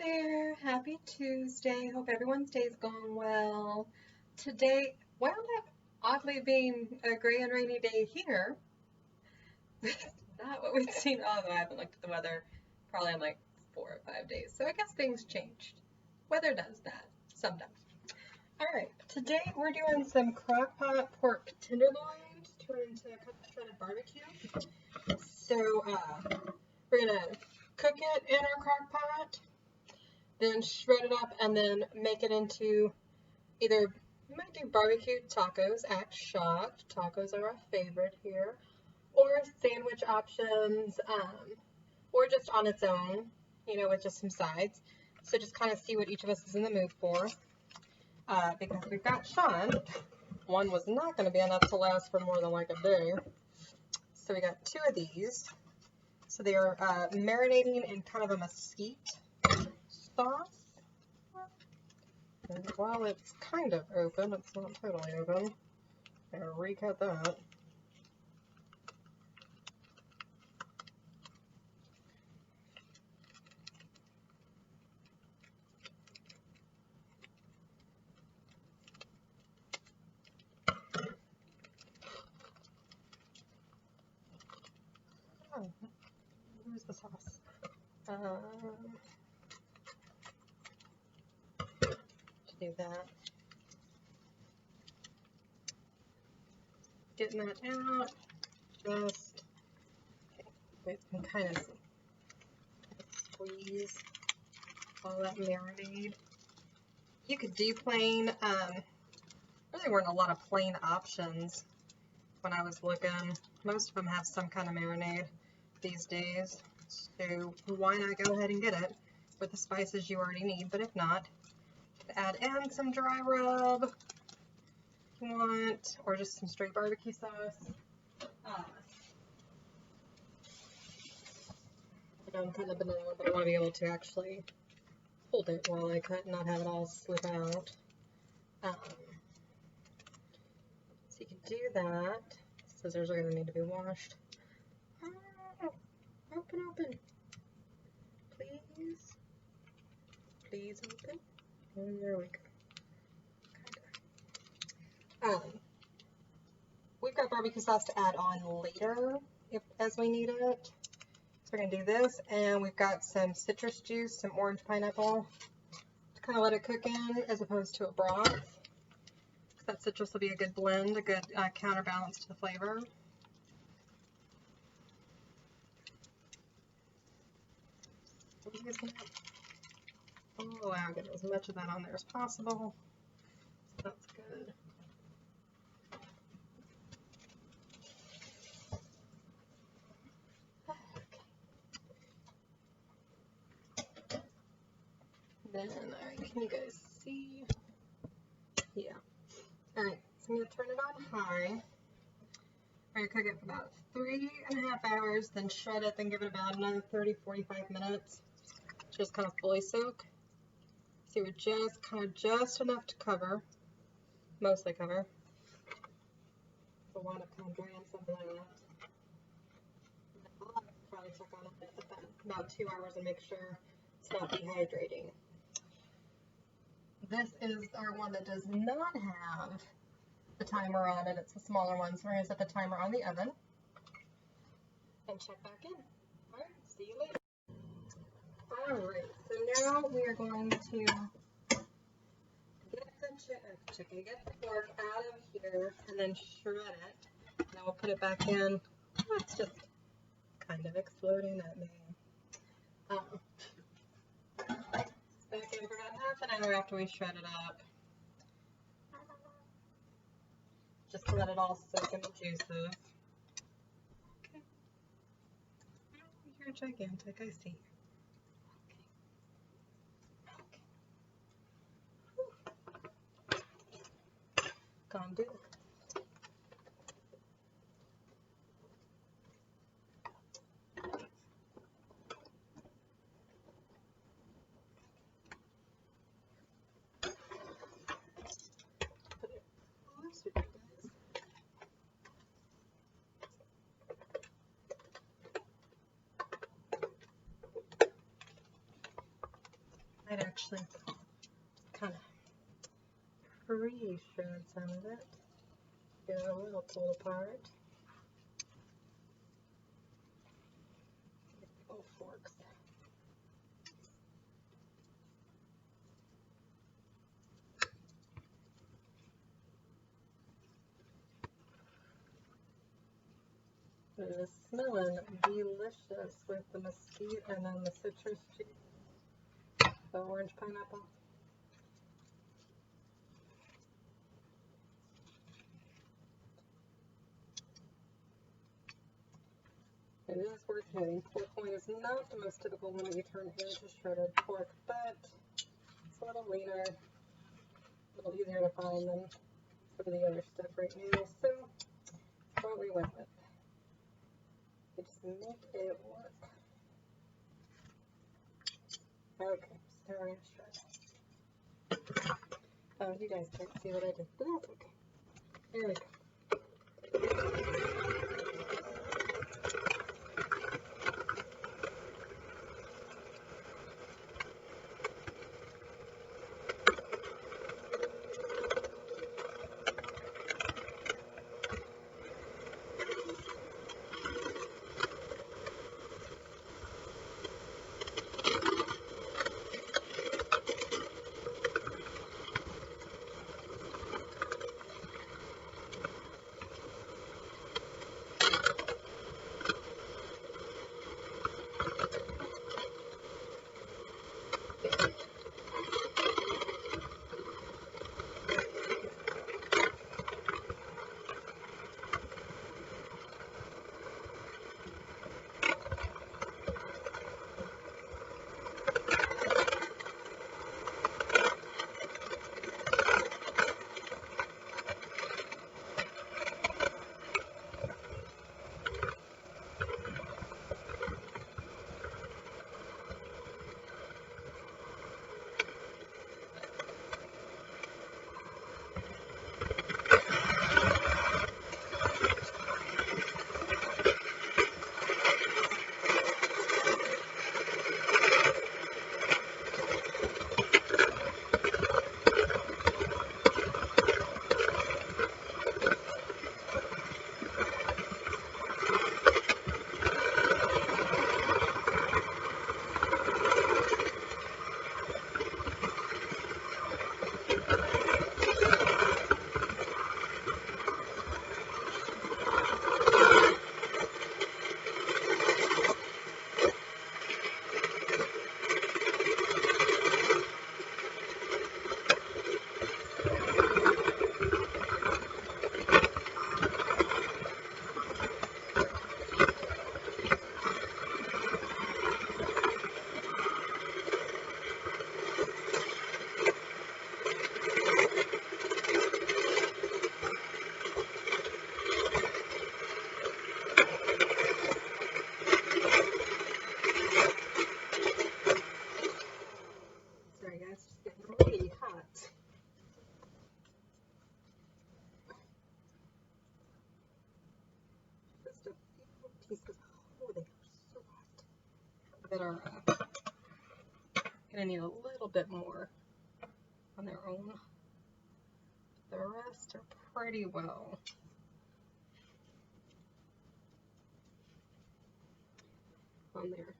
there, happy Tuesday. Hope everyone's day's going well. Today wound up oddly being a gray and rainy day here. Not what we've seen, although I haven't looked at the weather probably in like 4 or 5 days. So I guess things changed. Weather does that sometimes. Alright, today we're doing some crock pot pork tenderloins turned into shredded barbecue. So we're gonna cook it in our crock pot, then shred it up, and then make it into either, you might do barbecue tacos, act shocked. Tacos are our favorite here. Or sandwich options, or just on its own, with just some sides. So just kind of see what each of us is in the mood for. Because we've got Sean. One was not going to be enough to last for more than like a day. So we got two of these. So they are marinating in kind of a mesquite sauce. And while it's kind of open, it's not totally open. I'm going to recut that. Oh, where's the sauce? To do that. Getting that out. Just, okay, you can kind of squeeze all that marinade. You could do plain, really weren't a lot of plain options when I was looking. Most of them have some kind of marinade these days, so why not go ahead and get it with the spices you already need. But if not, add in some dry rub if you want, or just some straight barbecue sauce. I'm cutting a banana, but I want to be able to actually hold it while I cut and not have it all slip out. So you can do that. Scissors are going to need to be washed. Open. Please. Please open. And there we go. We've got barbecue sauce to add on later as we need it. So we're going to do this, and we've got some citrus juice, some orange pineapple, to kind of let it cook in as opposed to a broth. That citrus will be a good blend, a good counterbalance to the flavor. Oh, I'll get as much of that on there as possible. That's good. Okay. Then, alright, can you guys see? Yeah. Alright, so I'm going to turn it on high. We're going to cook it for about 3.5 hours, then shred it, then give it about another 30-45 minutes. Just kind of fully soak. So we're just enough to cover, mostly cover. We'll wind up kind of draining something like that. I'll probably check on it about 2 hours and make sure it's not dehydrating. This is our one that does not have the timer on it. It's the smaller one, so we're going to set the timer on the oven and check back in. Alright, see you later. Alright, so now we are going to get the pork out of here and then shred it. And then we'll put it back in. Oh, it's just kind of exploding at me. Back in for about half an hour after we shred it up. Just to let it all soak in the juices. Okay. Oh, you're gigantic, I see. Gonna do it. actually kind of pre-shred some of it. Get it a little pulled apart. Little forks. It is smelling delicious with the mesquite and then the citrus juice, the orange pineapple. It is worth noting, pork loin is not the most typical one that you turn into shredded pork, but it's a little leaner, a little easier to find than some of the other stuff right now, so that's what we went with. We just make it work. Okay, so we're going to shred. Oh, you guys can't see what I did, but that's okay. There we go. That are gonna need a little bit more on their own. The rest are pretty well. On there.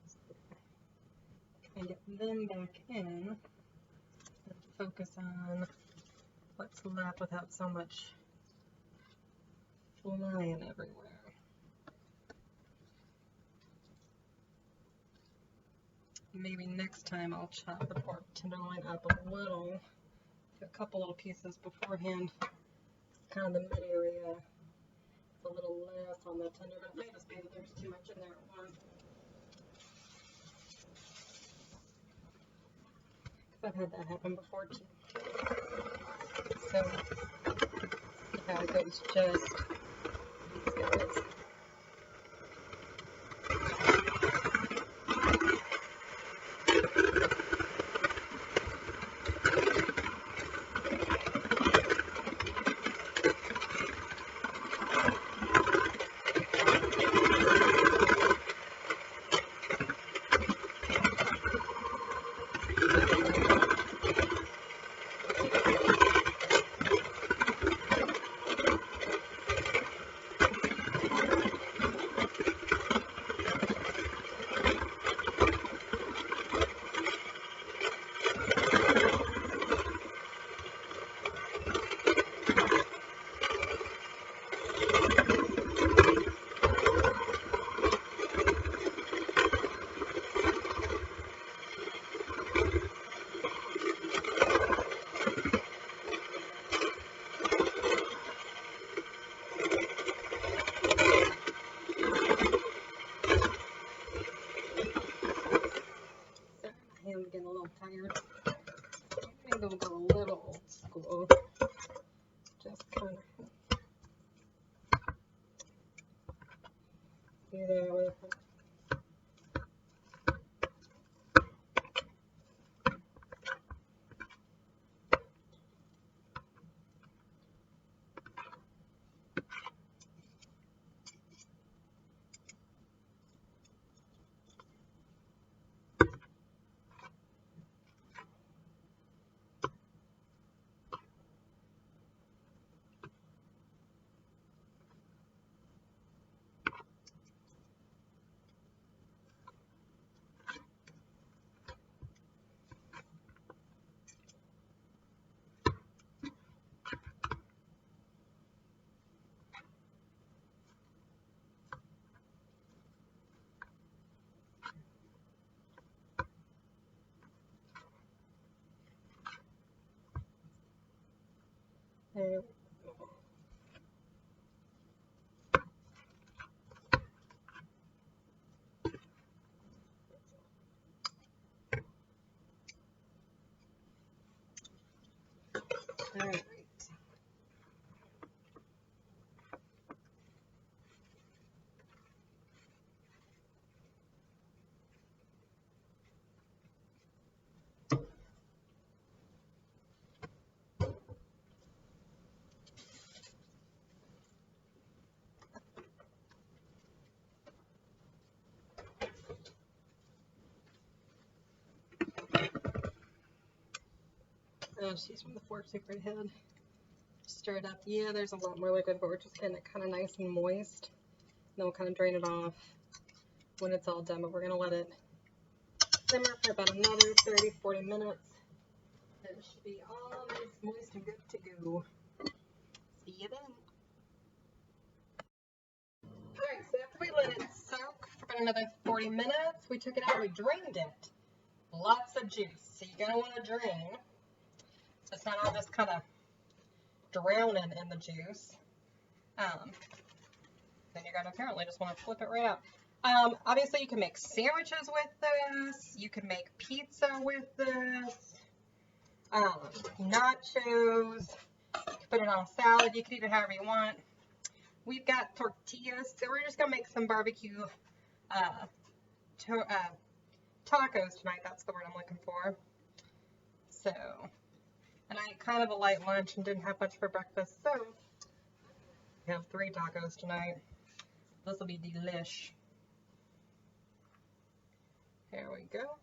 And get them back in and focus on what's left without so much flying everywhere. Maybe next time I'll chop the pork tenderloin up a little, a couple little pieces beforehand, kind of the mid area, a little less on the tender, but it may just be that there's too much in there at once. I've had that happen before too. So, see how it goes just these guys. little tired. Maybe we'll go a little old school. Just kind of do that with it. There we go. All right. Oh, she's from the fork tip right ahead. Stir it up. Yeah, there's a lot more liquid, but we're just getting it kind of nice and moist. Then we'll kind of drain it off when it's all done, but we're going to let it simmer for about another 30-40 minutes. It should be all nice, moist, and good to go. See you then. Alright, so after we let it soak for about another 40 minutes, we took it out, we drained it. Lots of juice, so you're going to want to drain. So it's not all just kind of drowning in the juice. Then you're going to apparently just want to flip it right out. Obviously you can make sandwiches with this. You can make pizza with this. Nachos. You can put it on a salad. You can eat it however you want. We've got tortillas, so we're just going to make some barbecue tacos tonight. That's the word I'm looking for. So, and I ate kind of a light lunch and didn't have much for breakfast, so I have 3 tacos tonight. This will be delish. Here we go.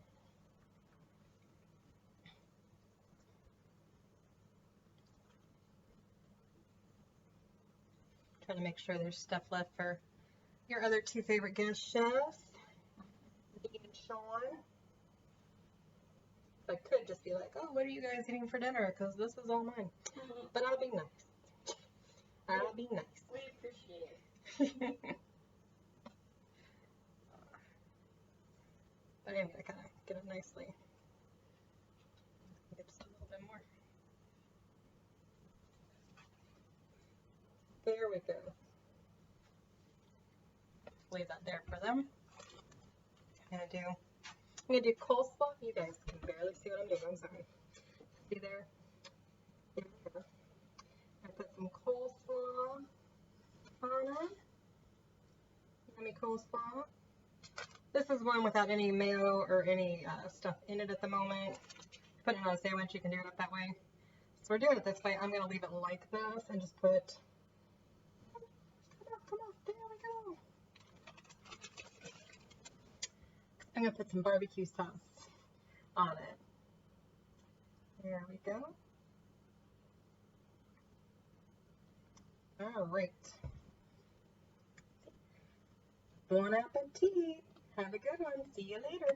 Trying to make sure there's stuff left for your other 2 favorite guest chefs, Dee and Sean. I could just be like, oh, what are you guys eating for dinner? Because this is all mine. But I'll be nice. I'll be nice. We appreciate it. But anyway, I kind of get it nicely. Get just a little bit more. There we go. Leave that there for them. I'm gonna do coleslaw. You guys can barely see what I'm doing. I'm sorry. See there? There we go. I put some coleslaw on it. Yummy coleslaw. This is one without any mayo or any stuff in it at the moment. Put it on a sandwich, you can do it up that way. So we're doing it this way. I'm going to leave it like this and just put, come on, there we go. I'm going to put some barbecue sauce on it. There we go. All right. Bon appetit. Have a good one. See you later.